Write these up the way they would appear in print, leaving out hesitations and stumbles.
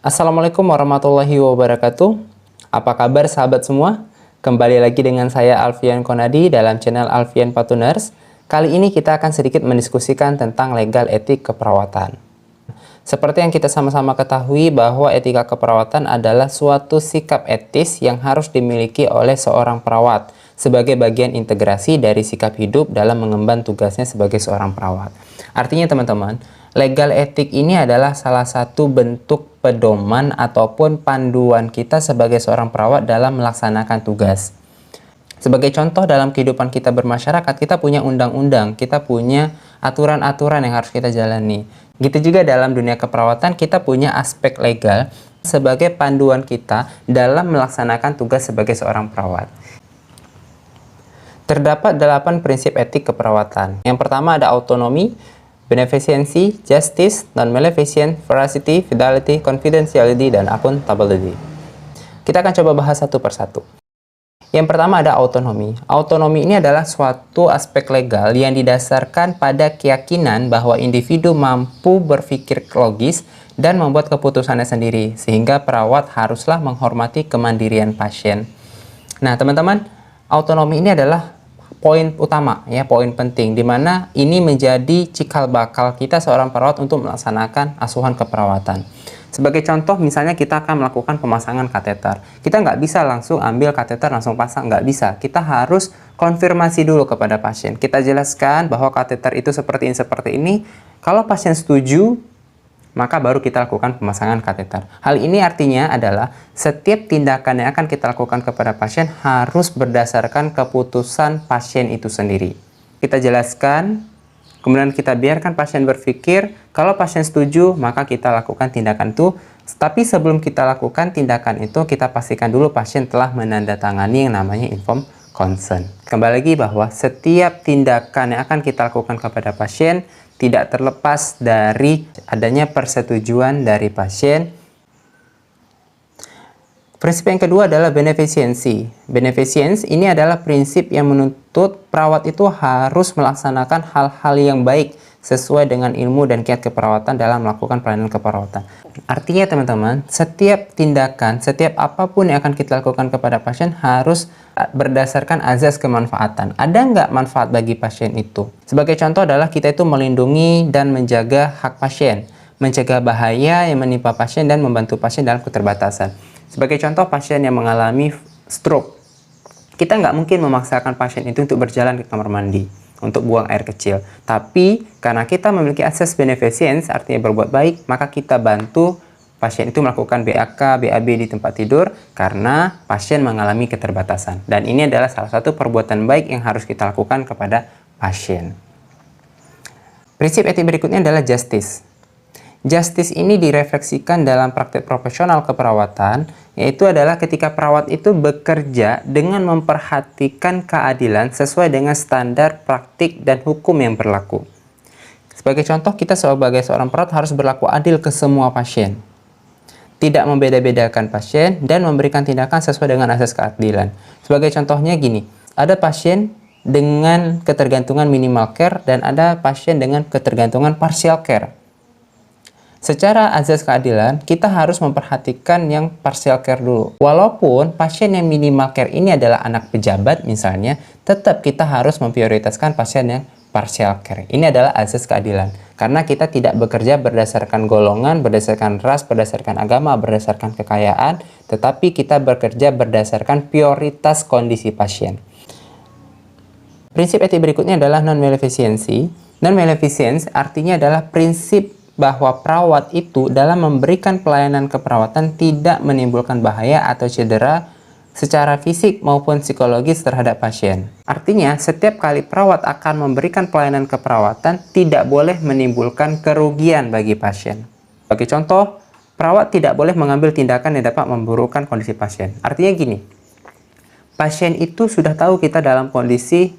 Assalamualaikum warahmatullahi wabarakatuh. Apa kabar sahabat semua? Kembali lagi dengan saya Alfian Konadi dalam channel Alfian Patuners. Kali ini kita akan sedikit mendiskusikan tentang legal etik keperawatan. Seperti yang kita sama-sama ketahui bahwa etika keperawatan adalah suatu sikap etis yang harus dimiliki oleh seorang perawat sebagai bagian integrasi dari sikap hidup dalam mengemban tugasnya sebagai seorang perawat. Artinya teman-teman, legal etik ini adalah salah satu bentuk pedoman ataupun panduan kita sebagai seorang perawat dalam melaksanakan tugas. Sebagai contoh dalam kehidupan kita bermasyarakat, kita punya undang-undang, kita punya aturan-aturan yang harus kita jalani. Gitu juga dalam dunia keperawatan, kita punya aspek legal sebagai panduan kita dalam melaksanakan tugas sebagai seorang perawat. Terdapat 8 prinsip etik keperawatan. Yang pertama ada autonomi, beneficence, justice, non-maleficence, veracity, fidelity, confidentiality, dan accountability. Kita akan coba bahas satu persatu. Yang pertama ada autonomi. Autonomi ini adalah suatu aspek legal yang didasarkan pada keyakinan bahwa individu mampu berpikir logis dan membuat keputusannya sendiri, sehingga perawat haruslah menghormati kemandirian pasien. Nah, teman-teman, autonomi ini adalah poin utama, ya, poin penting, di mana ini menjadi cikal bakal kita seorang perawat untuk melaksanakan asuhan keperawatan. Sebagai contoh, misalnya kita akan melakukan pemasangan kateter. Kita nggak bisa langsung ambil kateter langsung pasang, nggak bisa. Kita harus konfirmasi dulu kepada pasien. Kita jelaskan bahwa kateter itu seperti ini. Kalau pasien setuju, maka baru kita lakukan pemasangan kateter. Hal ini artinya adalah setiap tindakan yang akan kita lakukan kepada pasien harus berdasarkan keputusan pasien itu sendiri. Kita jelaskan, kemudian kita biarkan pasien berpikir. Kalau pasien setuju, maka kita lakukan tindakan itu. Tapi sebelum kita lakukan tindakan itu, kita pastikan dulu pasien telah menandatangani yang namanya informed consent. Kembali lagi bahwa setiap tindakan yang akan kita lakukan kepada pasien tidak terlepas dari adanya persetujuan dari pasien. Prinsip yang kedua adalah beneficence. Beneficence ini adalah prinsip yang menuntut perawat itu harus melaksanakan hal-hal yang baik sesuai dengan ilmu dan kiat keperawatan dalam melakukan pelayanan keperawatan. Artinya teman-teman, setiap tindakan, setiap apapun yang akan kita lakukan kepada pasien harus berdasarkan azas kemanfaatan. Ada nggak manfaat bagi pasien itu? Sebagai contoh adalah kita itu melindungi dan menjaga hak pasien, mencegah bahaya yang menimpa pasien dan membantu pasien dalam keterbatasan. Sebagai contoh, pasien yang mengalami stroke, kita nggak mungkin memaksakan pasien itu untuk berjalan ke kamar mandi, untuk buang air kecil. Tapi karena kita memiliki asas beneficence, artinya berbuat baik, maka kita bantu pasien itu melakukan BAK, BAB di tempat tidur karena pasien mengalami keterbatasan. Dan ini adalah salah satu perbuatan baik yang harus kita lakukan kepada pasien. Prinsip etik berikutnya adalah justice. Justice ini direfleksikan dalam praktek profesional keperawatan, yaitu adalah ketika perawat itu bekerja dengan memperhatikan keadilan sesuai dengan standar praktik dan hukum yang berlaku. Sebagai contoh, kita sebagai seorang perawat harus berlaku adil ke semua pasien, tidak membeda-bedakan pasien, dan memberikan tindakan sesuai dengan asas keadilan. Sebagai contohnya gini, ada pasien dengan ketergantungan minimal care dan ada pasien dengan ketergantungan partial care. Secara azas keadilan, kita harus memperhatikan yang partial care dulu. Walaupun pasien yang minimal care ini adalah anak pejabat misalnya, tetap kita harus memprioritaskan pasien yang partial care. Ini adalah azas keadilan. Karena kita tidak bekerja berdasarkan golongan, berdasarkan ras, berdasarkan agama, berdasarkan kekayaan, tetapi kita bekerja berdasarkan prioritas kondisi pasien. Prinsip etik berikutnya adalah non-maleficence. Non-maleficence artinya adalah prinsip bahwa perawat itu dalam memberikan pelayanan keperawatan tidak menimbulkan bahaya atau cedera secara fisik maupun psikologis terhadap pasien. Artinya, setiap kali perawat akan memberikan pelayanan keperawatan tidak boleh menimbulkan kerugian bagi pasien. Sebagai contoh, perawat tidak boleh mengambil tindakan yang dapat memburukkan kondisi pasien. Artinya gini, pasien itu sudah tahu kita dalam kondisi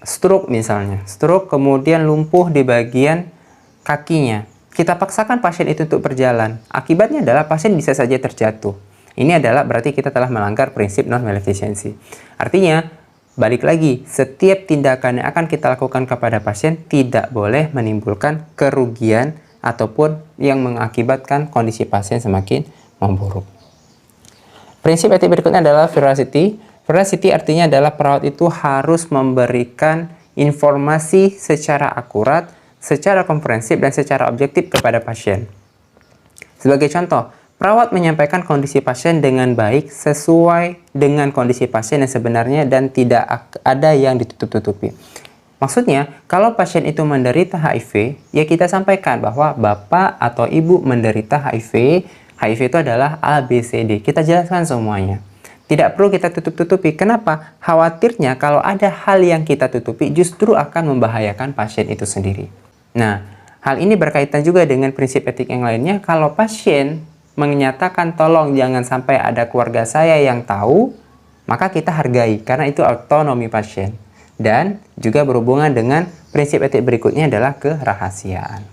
stroke misalnya. Stroke kemudian lumpuh di bagian kakinya. Kita paksakan pasien itu untuk berjalan. Akibatnya adalah pasien bisa saja terjatuh. Ini adalah berarti kita telah melanggar prinsip non-maleficence. Artinya, balik lagi, setiap tindakan yang akan kita lakukan kepada pasien tidak boleh menimbulkan kerugian ataupun yang mengakibatkan kondisi pasien semakin memburuk. Prinsip etik berikutnya adalah veracity. Veracity artinya adalah perawat itu harus memberikan informasi secara akurat, secara komprehensif, dan secara objektif kepada pasien. Sebagai contoh, perawat menyampaikan kondisi pasien dengan baik sesuai dengan kondisi pasien yang sebenarnya dan tidak ada yang ditutup-tutupi. Maksudnya, kalau pasien itu menderita HIV, ya kita sampaikan bahwa bapak atau ibu menderita HIV. HIV itu adalah A, B, C, D. Kita jelaskan semuanya. Tidak perlu kita tutup-tutupi. Kenapa? Khawatirnya kalau ada hal yang kita tutupi justru akan membahayakan pasien itu sendiri. Nah, hal ini berkaitan juga dengan prinsip etik yang lainnya. Kalau pasien menyatakan tolong jangan sampai ada keluarga saya yang tahu, maka kita hargai karena itu otonomi pasien. Dan juga berhubungan dengan prinsip etik berikutnya adalah kerahasiaan.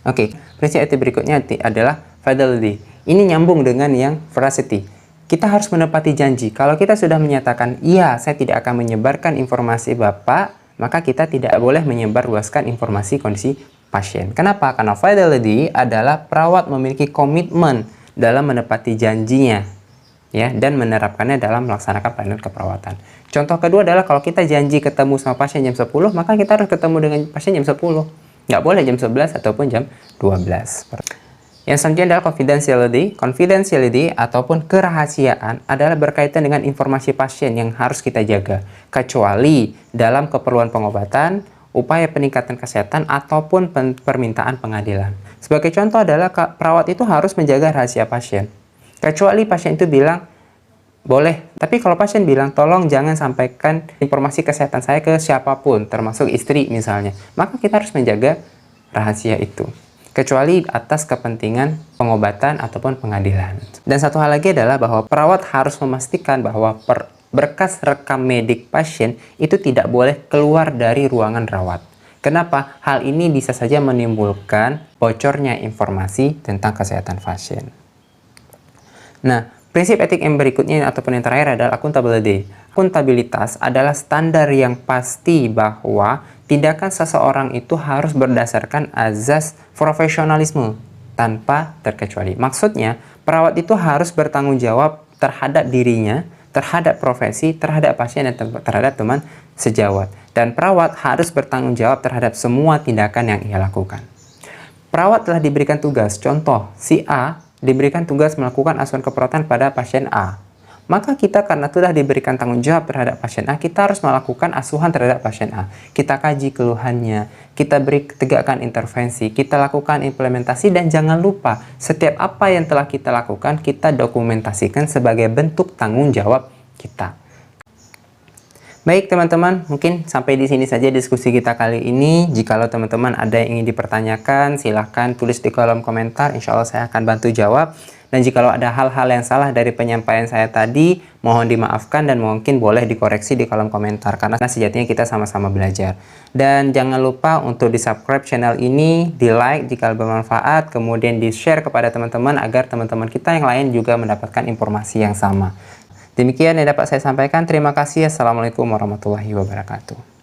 Oke, prinsip etik berikutnya adalah fidelity. Ini nyambung dengan yang veracity. Kita harus menepati janji. Kalau kita sudah menyatakan, iya, saya tidak akan menyebarkan informasi Bapak, maka kita tidak boleh menyebarluaskan informasi kondisi pasien. Kenapa? Karena fidelity adalah perawat memiliki komitmen dalam menepati janjinya, ya, dan menerapkannya dalam melaksanakan pelayanan keperawatan. Contoh kedua adalah kalau kita janji ketemu sama pasien jam 10, maka kita harus ketemu dengan pasien jam 10. Nggak boleh jam 11 ataupun jam 12. Yang selanjutnya adalah confidentiality. Confidentiality ataupun kerahasiaan adalah berkaitan dengan informasi pasien yang harus kita jaga, kecuali dalam keperluan pengobatan, upaya peningkatan kesehatan, ataupun permintaan pengadilan. Sebagai contoh adalah perawat itu harus menjaga rahasia pasien. Kecuali pasien itu bilang, boleh. Tapi kalau pasien bilang, tolong jangan sampaikan informasi kesehatan saya ke siapapun, termasuk istri misalnya, maka kita harus menjaga rahasia itu. Kecuali atas kepentingan pengobatan ataupun pengadilan. Dan satu hal lagi adalah bahwa perawat harus memastikan bahwa berkas rekam medik pasien itu tidak boleh keluar dari ruangan rawat. Kenapa? Hal ini bisa saja menimbulkan bocornya informasi tentang kesehatan pasien. Nah, prinsip etik yang berikutnya ataupun yang terakhir adalah accountability. Akuntabilitas adalah standar yang pasti bahwa tindakan seseorang itu harus berdasarkan azas profesionalisme tanpa terkecuali. Maksudnya, perawat itu harus bertanggung jawab terhadap dirinya, terhadap profesi, terhadap pasien, dan terhadap teman sejawat. Dan perawat harus bertanggung jawab terhadap semua tindakan yang ia lakukan. Perawat telah diberikan tugas, contoh, si A diberikan tugas melakukan asuhan keperawatan pada pasien A. Maka kita karena sudah diberikan tanggung jawab terhadap pasien A, kita harus melakukan asuhan terhadap pasien A. Kita kaji keluhannya, kita beri tegakkan intervensi, kita lakukan implementasi, dan jangan lupa setiap apa yang telah kita lakukan, kita dokumentasikan sebagai bentuk tanggung jawab kita. Baik teman-teman, mungkin sampai di sini saja diskusi kita kali ini. Jikalau teman-teman ada yang ingin dipertanyakan, silahkan tulis di kolom komentar. Insya Allah saya akan bantu jawab. Dan jikalau ada hal-hal yang salah dari penyampaian saya tadi, mohon dimaafkan dan mungkin boleh dikoreksi di kolom komentar. Karena sejatinya kita sama-sama belajar. Dan jangan lupa untuk di-subscribe channel ini, di-like jika bermanfaat, kemudian di-share kepada teman-teman agar teman-teman kita yang lain juga mendapatkan informasi yang sama. Demikian yang dapat saya sampaikan. Terima kasih. Assalamualaikum warahmatullahi wabarakatuh.